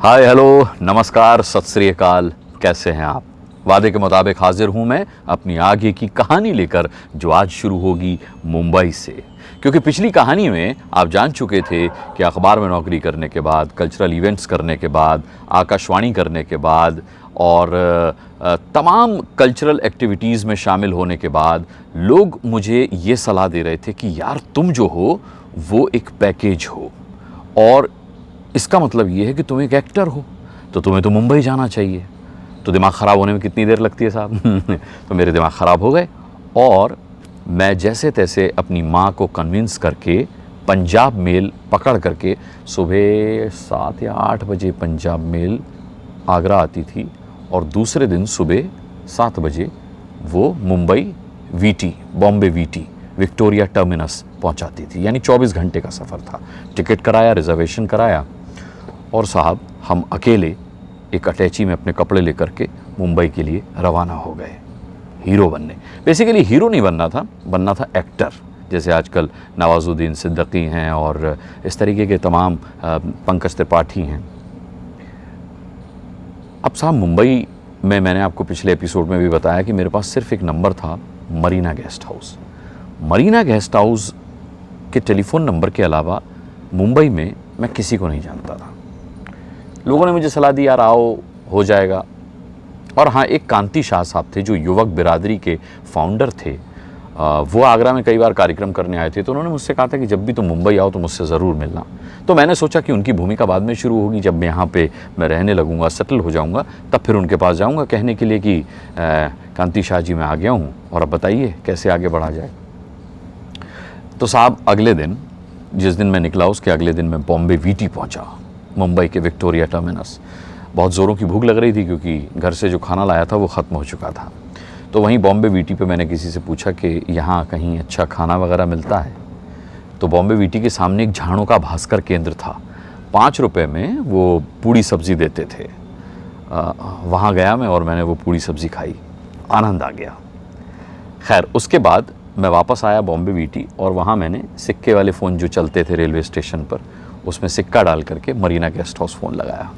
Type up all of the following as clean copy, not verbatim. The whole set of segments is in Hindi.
हाय हेलो नमस्कार सत श्री अकाल। कैसे हैं आप? वादे के मुताबिक हाजिर हूं मैं अपनी आगे की कहानी लेकर, जो आज शुरू होगी मुंबई से। क्योंकि पिछली कहानी में आप जान चुके थे कि अखबार में नौकरी करने के बाद, कल्चरल इवेंट्स करने के बाद, आकाशवाणी करने के बाद और तमाम कल्चरल एक्टिविटीज़ में शामिल होने के बाद लोग मुझे ये सलाह दे रहे थे कि यार तुम जो हो वो एक पैकेज हो, और इसका मतलब ये है कि तुम एक एक्टर हो, तो तुम्हें तो मुंबई जाना चाहिए। तो दिमाग ख़राब होने में कितनी देर लगती है साहब? तो मेरे दिमाग ख़राब हो गए और मैं जैसे तैसे अपनी माँ को कन्विंस करके पंजाब मेल पकड़ करके सुबह 7 या 8 बजे पंजाब मेल आगरा आती थी और दूसरे दिन सुबह 7 बजे वो Mumbai VT, Bombay VT, Victoria terminus पहुंचाती थी। यानी 24 घंटे का सफ़र था। टिकट कराया, रिजर्वेशन कराया और साहब हम अकेले एक अटैची में अपने कपड़े लेकर के मुंबई के लिए रवाना हो गए हीरो बनने। बेसिकली हीरो नहीं बनना था एक्टर। जैसे आजकल नवाजुद्दीन सिद्दीकी हैं और इस तरीके के तमाम पंकज त्रिपाठी हैं। अब साहब मुंबई में मैंने आपको पिछले एपिसोड में भी बताया कि मेरे पास सिर्फ एक नंबर था, Marina guest house. Marina guest house के टेलीफोन नंबर के अलावा मुंबई में मैं किसी को नहीं जानता था। लोगों ने मुझे सलाह दी यार आओ, हो जाएगा। और हाँ, एक कांति शाह साहब थे जो युवक बिरादरी के फाउंडर थे। वो आगरा में कई बार कार्यक्रम करने आए थे, तो उन्होंने मुझसे कहा था कि जब भी तुम मुंबई आओ तो मुझसे ज़रूर मिलना। तो मैंने सोचा कि उनकी भूमिका बाद में शुरू होगी, जब मैं यहाँ पे मैं रहने लगूँगा, सेटल हो जाऊँगा, तब फिर उनके पास जाऊँगा कहने के लिए कि कांति शाह जी मैं आ गया हूँ और अब बताइए कैसे आगे बढ़ा जाए। तो साहब अगले दिन, जिस दिन मैं निकला उसके अगले दिन मैं बॉम्बे वीटी पहुँचा, मुंबई के विक्टोरिया टर्मिनस। बहुत ज़ोरों की भूख लग रही थी क्योंकि घर से जो खाना लाया था वो ख़त्म हो चुका था। तो वहीं बॉम्बे वीटी पे मैंने किसी से पूछा कि यहाँ कहीं अच्छा खाना वगैरह मिलता है। तो बॉम्बे वीटी के सामने एक झाड़ों का भास्कर केंद्र था, 5 रुपये में वो पूड़ी सब्ज़ी देते थे। वहाँ गया मैं और मैंने वो पूड़ी सब्ज़ी खाई, आनंद आ गया। खैर उसके बाद मैं वापस आया बॉम्बे वीटी और वहाँ मैंने सिक्के वाले फ़ोन जो चलते थे रेलवे स्टेशन पर, उसमें सिक्का डाल करके मरीना गेस्ट हाउस फ़ोन लगाया।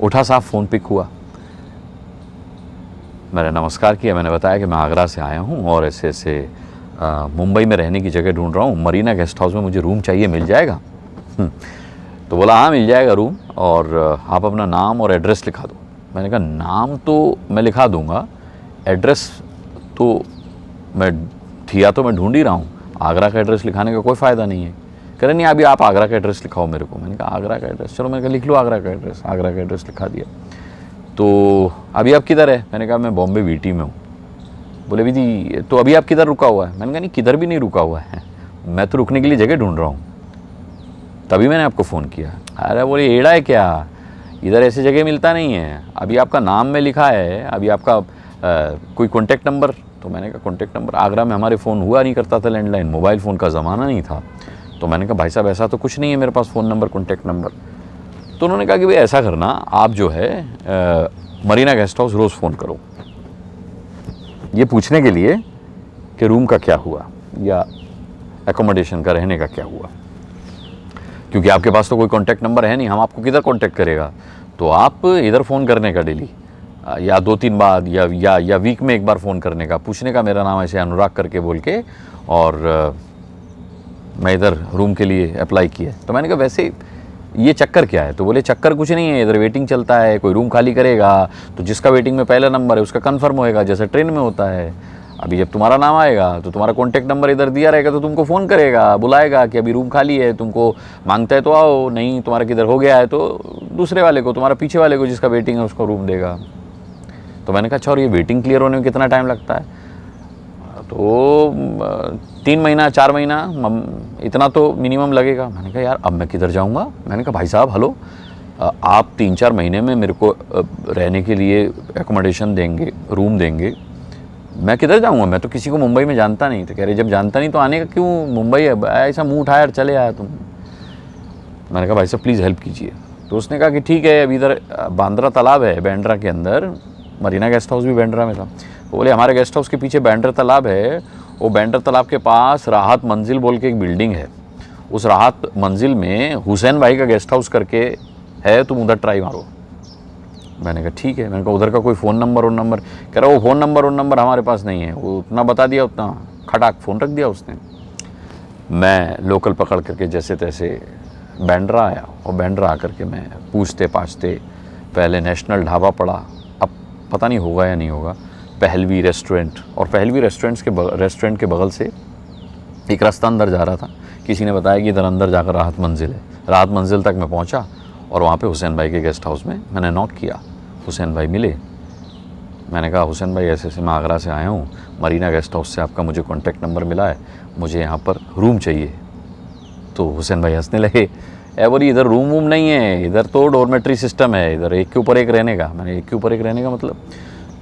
उठा साहब, फ़ोन पिक हुआ। मैंने नमस्कार किया, मैंने बताया कि मैं आगरा से आया हूँ और ऐसे ऐसे मुंबई में रहने की जगह ढूंढ रहा हूँ, मरीना गेस्ट हाउस में मुझे रूम चाहिए, मिल जाएगा? तो बोला हाँ मिल जाएगा रूम, और आप अपना नाम और एड्रेस लिखा दो। मैंने कहा नाम तो मैं लिखा दूँगा, एड्रेस तो मैं ढूंढ ही रहा हूँ, आगरा का एड्रेस लिखाने का कोई फ़ायदा नहीं है। कह रहे नहीं अभी आप आगरा का एड्रेस लिखाओ मेरे को। मैंने कहा आगरा का एड्रेस, चलो मैंने कहा लिख लो आगरा का एड्रेस। आगरा का एड्रेस लिखा दिया। तो अभी आप किधर है? मैंने कहा मैं बॉम्बे वीटी में हूँ। बोले विधि तो अभी आप किधर रुका हुआ है? मैंने कहा नहीं किधर भी नहीं रुका हुआ है, मैं तो रुकने के लिए जगह ढूंढ रहा हूँ, तभी मैंने आपको फ़ोन किया। अरे बोले एड़ा है क्या, इधर ऐसी जगह मिलता नहीं है, अभी आपका नाम में लिखा है, अभी आपका कोई कॉन्टैक्ट नंबर। तो मैंने कहा कॉन्टैक्ट नंबर, आगरा में हमारे फ़ोन हुआ नहीं करता था, लैंडलाइन, मोबाइल फ़ोन का ज़माना नहीं था। तो मैंने कहा भाई साहब ऐसा तो कुछ नहीं है मेरे पास फ़ोन नंबर, कॉन्टैक्ट नंबर। तो उन्होंने कहा कि भाई ऐसा करना, आप जो है मरीना गेस्ट हाउस रोज़ फ़ोन करो, ये पूछने के लिए कि रूम का क्या हुआ या एकोमोडेशन का, रहने का क्या हुआ। क्योंकि आपके पास तो कोई कॉन्टैक्ट नंबर है नहीं, हम आपको किधर कॉन्टैक्ट करेगा। तो आप इधर फ़ोन करने का डेली, या 2-3 बार या वीक में एक बार फ़ोन करने का, पूछने का मेरा नाम ऐसे अनुराग करके बोल के, और मैं इधर रूम के लिए अप्लाई किया। तो मैंने कहा वैसे ये चक्कर क्या है? तो बोले चक्कर कुछ नहीं है, इधर वेटिंग चलता है, कोई रूम खाली करेगा तो जिसका वेटिंग में पहला नंबर है उसका कंफर्म होएगा, जैसे ट्रेन में होता है। अभी जब तुम्हारा नाम आएगा तो तुम्हारा कॉन्टैक्ट नंबर इधर दिया रहेगा, तो तुमको फ़ोन करेगा, बुलाएगा कि अभी रूम खाली है, तुमको मांगता है तो आओ, नहीं तुम्हारा किधर हो गया है तो दूसरे वाले को, तुम्हारा पीछे वाले को जिसका वेटिंग है उसको रूम देगा। तो मैंने कहा अच्छा, और ये वेटिंग क्लियर होने में कितना टाइम लगता है? तो 3 महीना 4 महीना इतना तो मिनिमम लगेगा। मैंने कहा यार अब मैं किधर जाऊंगा? मैंने कहा भाई साहब हेलो, आप 3-4 महीने में मेरे को रहने के लिए एकोमोडेशन देंगे, रूम देंगे, मैं किधर जाऊंगा? मैं तो किसी को मुंबई में जानता नहीं। तो कह रहे जब जानता नहीं तो आने का क्यों मुंबई है, ऐसा मुंह उठाया और चले आया तुम। मैंने कहा भाई साहब प्लीज़ हेल्प कीजिए। तो उसने कहा कि ठीक है, अभी इधर बांद्रा तालाब है बांद्रा के अंदर, मरीना गेस्ट हाउस भी बांद्रा में था। वो बोले हमारे गेस्ट हाउस के पीछे बांद्रा तालाब है, वो बांद्रा तालाब के पास राहत मंजिल बोल के एक बिल्डिंग है, उस राहत मंजिल में हुसैन भाई का गेस्ट हाउस करके है, तुम उधर ट्राई मारो। मैंने कहा ठीक है। मैंने कहा उधर का कोई फ़ोन नंबर। कह रहा वो फ़ोन नंबर हमारे पास नहीं है। वो उतना बता दिया, उतना खटाक फ़ोन रख दिया उसने। मैं लोकल पकड़ करके जैसे तैसे बैंड्रा आया, और बैंड्रा आकर के मैं पूछते पाछते पहले नेशनल ढाबा पड़ा, अब पता नहीं होगा या नहीं होगा, पहलवी रेस्टोरेंट, और पहलवी रेस्टोरेंट के बगल से एक रास्ता अंदर जा रहा था। किसी ने बताया कि इधर अंदर जाकर राहत मंजिल है। राहत मंजिल तक मैं पहुंचा और वहाँ पे हुसैन भाई के गेस्ट हाउस में मैंने नॉक किया। हुसैन भाई मिले। मैंने कहा हुसैन भाई ऐसे मैं आगरा से आया हूँ, मरीना गेस्ट हाउस से आपका मुझे कॉन्टैक्ट नंबर मिला है, मुझे यहाँ पर रूम चाहिए। तो हुसैन भाई हंसने लगे। बोली इधर रूम वूम नहीं है, इधर तो डॉर्मेट्री सिस्टम है, इधर एक के ऊपर एक रहने का। मैंने एक के ऊपर एक रहने का मतलब?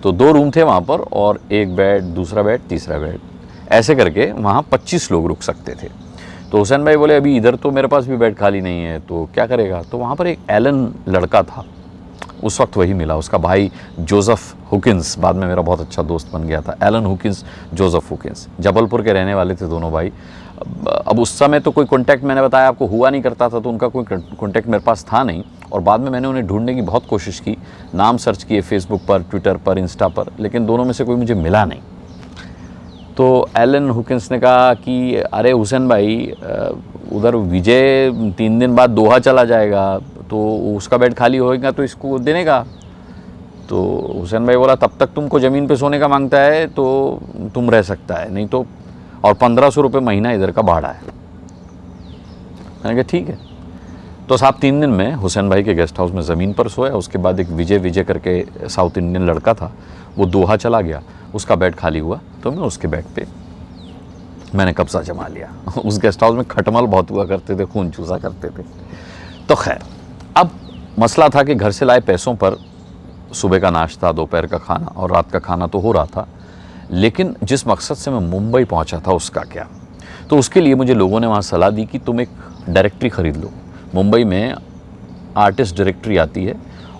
तो 2 रूम थे वहाँ पर, और एक बेड, दूसरा बेड, तीसरा बेड, ऐसे करके वहाँ 25 लोग रुक सकते थे। तो हुसैन भाई बोले अभी इधर तो मेरे पास भी बेड खाली नहीं है, तो क्या करेगा? तो वहाँ पर एक एलन लड़का था, उस वक्त वही मिला। उसका भाई जोसेफ हुकिंस बाद में मेरा बहुत अच्छा दोस्त बन गया था। एलन हुकिंस, जोसेफ हुकिंस, जबलपुर के रहने वाले थे दोनों भाई। अब उस समय तो कोई कांटेक्ट, मैंने बताया आपको, हुआ नहीं करता था, तो उनका कोई कांटेक्ट मेरे पास था नहीं। और बाद में मैंने उन्हें ढूंढने की बहुत कोशिश की, नाम सर्च किए फेसबुक पर, ट्विटर पर, इंस्टा पर, लेकिन दोनों में से कोई मुझे मिला नहीं। तो एलन हुकिंस ने कहा कि अरे हुसैन भाई, उधर विजय 3 दिन बाद दोहा चला जाएगा, तो उसका बेड खाली होएगा तो इसको देने का। तो हुसैन भाई बोला तब तक तुमको ज़मीन पे सोने का मांगता है तो तुम रह सकता है, नहीं तो, और 1500 रुपये महीना इधर का भाड़ा है। मैंने कहा ठीक है। तो साहब 3 दिन में हुसैन भाई के गेस्ट हाउस में ज़मीन पर सोया। उसके बाद एक विजय करके साउथ इंडियन लड़का था, वो दोहा चला गया, उसका बेड खाली हुआ, तो मैं उसके बेड पे मैंने कब्जा जमा लिया। उस गेस्ट हाउस में खटमल बहुत हुआ करते थे, खून चूसा करते थे। तो खैर, अब मसला था कि घर से लाए पैसों पर सुबह का नाश्ता, दोपहर का खाना और रात का खाना तो हो रहा था, लेकिन जिस मकसद से मैं मुंबई पहुंचा था उसका क्या? तो उसके लिए मुझे लोगों ने वहाँ सलाह दी कि तुम एक डायरेक्टरी ख़रीद लो। मुंबई में आर्टिस्ट डायरेक्टरी आती है,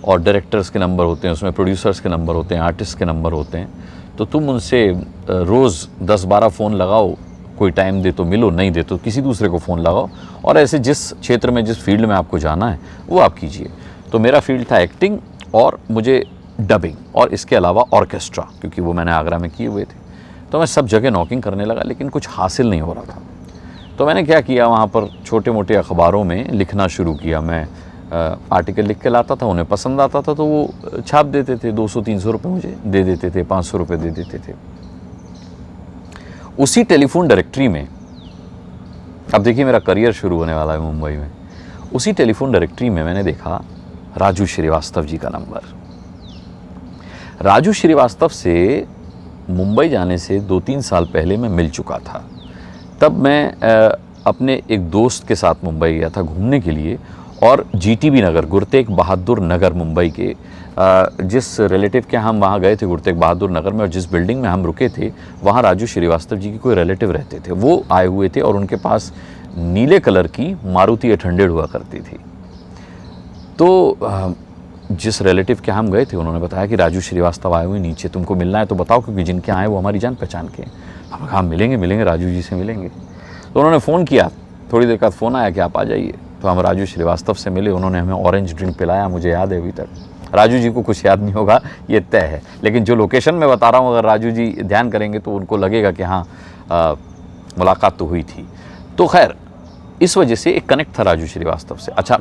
और डायरेक्टर्स के नंबर होते हैं उसमें, प्रोड्यूसर्स के नंबर होते हैं, आर्टिस्ट के नंबर होते हैं। तो तुम उनसे रोज़ 10-12 फ़ोन लगाओ, कोई टाइम दे तो मिलो, नहीं दे तो किसी दूसरे को फ़ोन लगाओ, और ऐसे जिस क्षेत्र में, जिस फील्ड में आपको जाना है वो आप कीजिए। तो मेरा फील्ड था एक्टिंग, और मुझे डबिंग, और इसके अलावा ऑर्केस्ट्रा, क्योंकि वो मैंने आगरा में किए हुए थे। तो मैं सब जगह नॉकिंग करने लगा, लेकिन कुछ हासिल नहीं हो रहा था। तो मैंने क्या किया, वहाँ पर छोटे मोटे अखबारों में लिखना शुरू किया। मैं आर्टिकल लिख के लाता था, उन्हें पसंद आता था तो वो छाप देते थे, 200-300 रुपये मुझे दे देते थे, 500 रुपये दे देते थे। उसी टेलीफोन डायरेक्टरी में, अब देखिए मेरा करियर शुरू होने वाला है मुंबई में। उसी टेलीफोन डायरेक्टरी में मैंने देखा राजू श्रीवास्तव जी का नंबर। राजू श्रीवास्तव से मुंबई जाने से 2-3 साल पहले मैं मिल चुका था। तब मैं अपने एक दोस्त के साथ मुंबई गया था घूमने के लिए, और जीटीबी नगर, गुरु तेग बहादुर नगर, मुंबई के जिस रिलेटिव के हम वहाँ गए थे गुरु तेग बहादुर नगर में, और जिस बिल्डिंग में हम रुके थे वहाँ राजू श्रीवास्तव जी की कोई रिलेटिव रहते थे। वो आए हुए थे और उनके पास नीले कलर की मारुति 800 हुआ करती थी। तो जिस रिलेटिव के हम गए थे उन्होंने बताया कि राजू श्रीवास्तव आए हुए नीचे, तुमको मिलना है तो बताओ, क्योंकि जिनके आए वो हमारी जान पहचान के। हमने कहा मिलेंगे, राजू जी से मिलेंगे। तो उन्होंने फ़ोन किया, थोड़ी देर बाद फ़ोन आया कि आप आ जाइए। तो हम राजू श्रीवास्तव से मिले, उन्होंने हमें ऑरेंज ड्रिंक पिलाया, मुझे याद है अभी तक। राजू जी को कुछ याद नहीं होगा, ये तय है, लेकिन जो लोकेशन मैं बता रहा हूँ, अगर राजू जी ध्यान करेंगे तो उनको लगेगा कि हाँ मुलाकात तो हुई थी। तो खैर, इस वजह से एक कनेक्ट था राजू श्रीवास्तव से। अच्छा,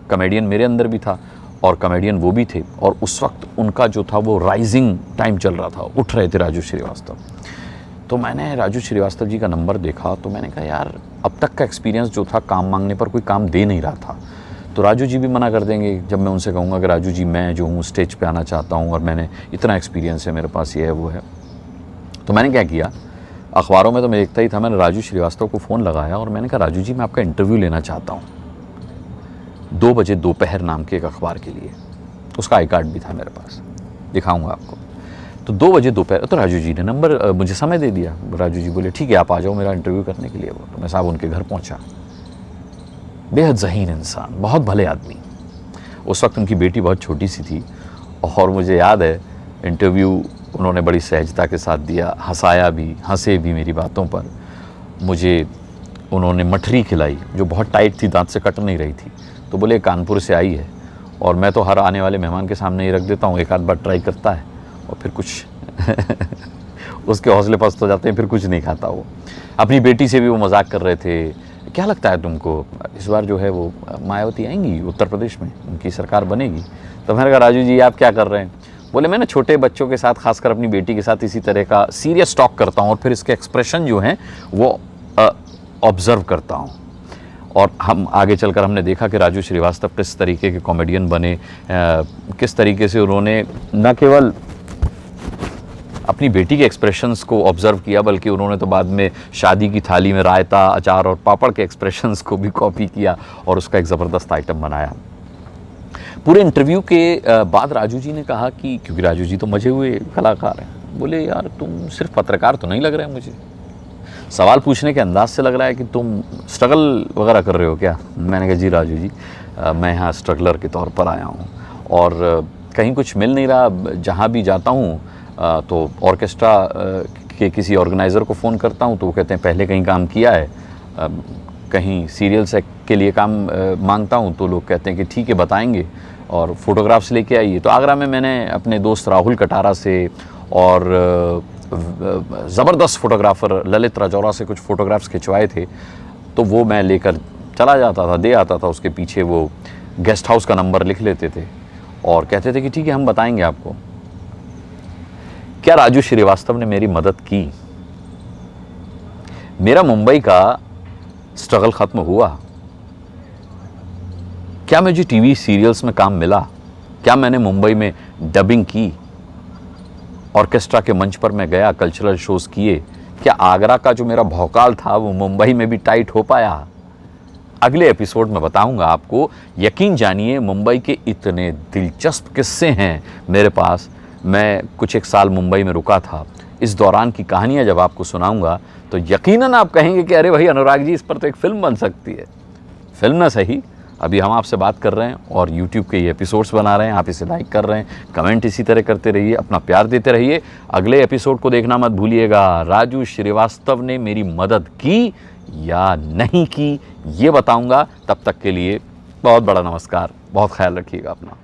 कॉमेडियन मेरे अंदर भी था और कॉमेडियन वो भी थे, और उस वक्त उनका जो था वो राइजिंग टाइम चल रहा था, उठ रहे थे राजू श्रीवास्तव। तो मैंने राजू श्रीवास्तव जी का नंबर देखा, तो मैंने कहा यार, अब तक का एक्सपीरियंस जो था, काम मांगने पर कोई काम दे नहीं रहा था। तो राजू जी भी मना कर देंगे जब मैं उनसे कहूँगा कि राजू जी मैं जो हूँ स्टेज पे आना चाहता हूँ और मैंने इतना एक्सपीरियंस है, मेरे पास ये है वो है। तो मैंने क्या किया, अखबारों में तो मैं देखता ही था, मैंने राजू श्रीवास्तव को फ़ोन लगाया और मैंने कहा राजू जी मैं आपका इंटरव्यू लेना चाहता हूँ 2 बजे दोपहर नाम के एक अखबार के लिए। उसका आई कार्ड भी था मेरे पास, दिखाऊंगा आपको। तो 2 बजे दोपहर, तो राजू जी ने नंबर मुझे समय दे दिया। राजू जी बोले ठीक है आप आ जाओ मेरा इंटरव्यू करने के लिए। वो तो मैं साहब उनके घर पहुंचा। बेहद ज़हीन इंसान, बहुत भले आदमी। उस वक्त उनकी बेटी बहुत छोटी सी थी और मुझे याद है इंटरव्यू उन्होंने बड़ी सहजता के साथ दिया, हंसाया भी, हंसे भी मेरी बातों पर। मुझे उन्होंने मठरी खिलाई जो बहुत टाइट थी, दांत से कट नहीं रही थी। तो बोले कानपुर से आई है और मैं तो हर आने वाले मेहमान के सामने ही रख देता हूँ, एक आध बार ट्राई करता है और फिर कुछ उसके हौसले पस्त हो जाते हैं, फिर कुछ नहीं खाता वो। अपनी बेटी से भी वो मजाक कर रहे थे, क्या लगता है तुमको इस बार जो है वो मायावती आएंगी उत्तर प्रदेश में, उनकी सरकार बनेगी? तो मैंने कहा राजू जी आप क्या कर रहे हैं? बोले मैं ना छोटे बच्चों के साथ, खासकर अपनी बेटी के साथ इसी तरह का सीरियस टॉक करता हूँ और फिर इसके एक्सप्रेशन जो हैं वो ऑब्ज़र्व करता हूँ। और हम आगे चलकर हमने देखा कि राजू श्रीवास्तव किस तरीके के कॉमेडियन बने, किस तरीके से उन्होंने न केवल अपनी बेटी के एक्सप्रेशंस को ऑब्ज़र्व किया, बल्कि उन्होंने तो बाद में शादी की थाली में रायता, अचार और पापड़ के एक्सप्रेशंस को भी कॉपी किया और उसका एक ज़बरदस्त आइटम बनाया। पूरे इंटरव्यू के बाद राजू जी ने कहा कि, क्योंकि राजू जी तो मजे हुए कलाकार हैं, बोले यार तुम सिर्फ पत्रकार तो नहीं लग रहे मुझे, सवाल पूछने के अंदाज से लग रहा है कि तुम स्ट्रगल वगैरह कर रहे हो क्या? मैंने कहा जी राजू जी मैं यहाँ स्ट्रगलर के तौर पर आया हूँ और कहीं कुछ मिल नहीं रहा, जहाँ भी जाता हूँ तो ऑर्केस्ट्रा के किसी ऑर्गेनाइज़र को फ़ोन करता हूँ तो वो कहते हैं पहले कहीं काम किया है, कहीं सीरियल्स के लिए काम मांगता हूँ तो लोग कहते हैं कि ठीक है बताएंगे और फ़ोटोग्राफ्स लेके आइए। तो आगरा में मैंने अपने दोस्त राहुल कटारा से और ज़बरदस्त फ़ोटोग्राफ़र ललित राजौरा से कुछ फ़ोटोग्राफ्स खिंचवाए थे, तो वो मैं लेकर चला जाता था, दे आता था, उसके पीछे वो गेस्ट हाउस का नंबर लिख लेते थे और कहते थे कि ठीक है हम बताएंगे आपको। क्या राजू श्रीवास्तव ने मेरी मदद की? मेरा मुंबई का स्ट्रगल ख़त्म हुआ? क्या मुझे टीवी सीरियल्स में काम मिला? क्या मैंने मुंबई में डबिंग की? ऑर्केस्ट्रा के मंच पर मैं गया, कल्चरल शोज़ किए? क्या आगरा का जो मेरा भौकाल था वो मुंबई में भी टाइट हो पाया? अगले एपिसोड में बताऊंगा आपको। यकीन जानिए मुंबई के इतने दिलचस्प किस्से हैं मेरे पास। मैं कुछ एक साल मुंबई में रुका था, इस दौरान की कहानियाँ जब आपको सुनाऊंगा तो यकीनन आप कहेंगे कि अरे भाई अनुराग जी इस पर तो एक फ़िल्म बन सकती है। फिल्म ना सही, अभी हम आपसे बात कर रहे हैं और YouTube के ये एपिसोड्स बना रहे हैं, आप इसे लाइक कर रहे हैं, कमेंट इसी तरह करते रहिए, अपना प्यार देते रहिए। अगले एपिसोड को देखना मत भूलिएगा। राजू श्रीवास्तव ने मेरी मदद की या नहीं की ये बताऊंगा। तब तक के लिए बहुत बड़ा नमस्कार, बहुत ख्याल रखिएगा अपना।